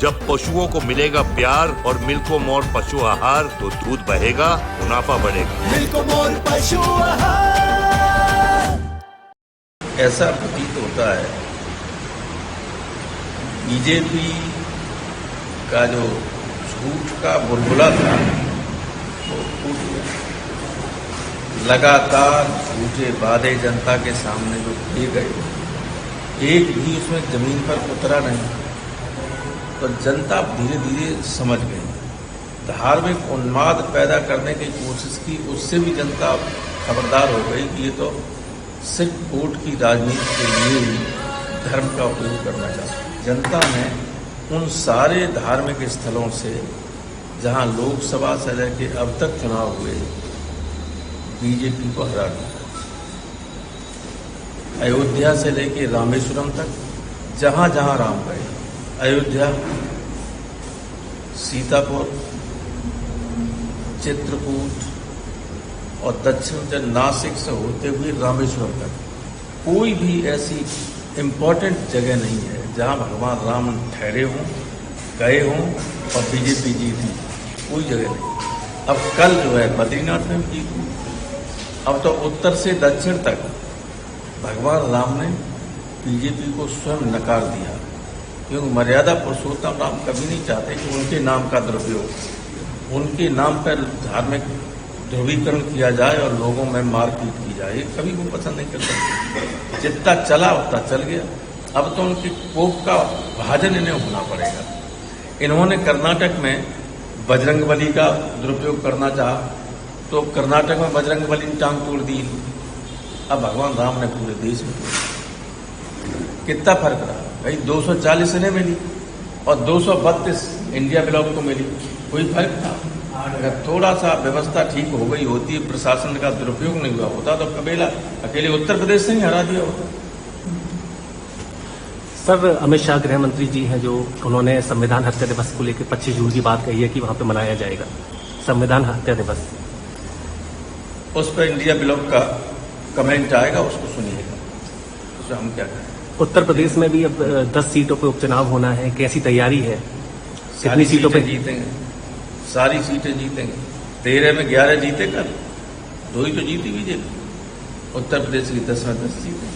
जब पशुओं को मिलेगा प्यार और मिल्को मोर पशु आहार तो दूध बहेगा, मुनाफा बढ़ेगा। मिल्को मोर पशु आहार। ऐसा प्रतीत होता है बीजेपी का जो झूठ का बुलबुला था वो टूट गया। लगातार झूठे वादे जनता के सामने जो किए गए, एक भी उसमें जमीन पर उतरा नहीं। तो जनता धीरे धीरे समझ गई। धार्मिक उन्माद पैदा करने की कोशिश की, उससे भी जनता खबरदार हो गई कि ये तो सिर्फ वोट की राजनीति के लिए ही धर्म का उपयोग करना चाहती है। जनता ने उन सारे धार्मिक स्थलों से जहां लोकसभा से लेकर अब तक चुनाव हुए बीजेपी को हरा दिया। अयोध्या से लेकर रामेश्वरम तक जहां जहां राम गए, अयोध्या, सीतापुर, चित्रकूट और दक्षिण से नासिक से होते हुए रामेश्वरम तक कोई भी ऐसी इम्पोर्टेंट जगह नहीं है जहां भगवान राम ठहरे हों, गए हों और बीजेपी जीती। कोई जगह नहीं। अब कल जो है बद्रीनाथ में जीत हुई। अब तो उत्तर से दक्षिण तक भगवान राम ने बीजेपी को स्वयं नकार दिया, क्योंकि मर्यादा पुरुषोत्तम राम कभी नहीं चाहते कि उनके नाम का दुरुपयोग, उनके नाम पर धार्मिक ध्रुवीकरण किया जाए और लोगों में मारपीट की जाए। कभी वो पसंद नहीं करता। जितना चला उतना चल गया। अब तो उनकी कोप का भाजन इन्हें होना पड़ेगा। इन्होंने कर्नाटक में बजरंगबली का दुरुपयोग करना चाहा तो कर्नाटक में बजरंगबली ने टांग तोड़ दी। अब भगवान राम ने पूरे देश में कितना फर्क रहा भाई। 240 इन्हें मिली और 232 इंडिया ब्लॉक को मिली। कोई फर्क था? अगर थोड़ा सा व्यवस्था ठीक हो गई होती, प्रशासन का दुरुपयोग नहीं हुआ होता तो कबीला अकेले उत्तर प्रदेश से ही हरा दिया होता। सर, अमित शाह गृह मंत्री जी हैं जो उन्होंने संविधान हत्या दिवस को लेकर 25 जून की बात कही है कि वहां पे मनाया जाएगा संविधान हत्या दिवस। उस पर इंडिया ब्लॉक का कमेंट आएगा, उसको सुनिएगा। उसमें हम क्या करें। उत्तर प्रदेश में भी अब 10 सीटों पे उपचुनाव होना है, कैसी तैयारी है? कितनी सीटों पे जीतेंगे? सारी सीटें जीतेंगे। 13 में 11 जीते, कर 2 ही तो जीती बीजेपी। उत्तर प्रदेश की 10 में 10 सीटें।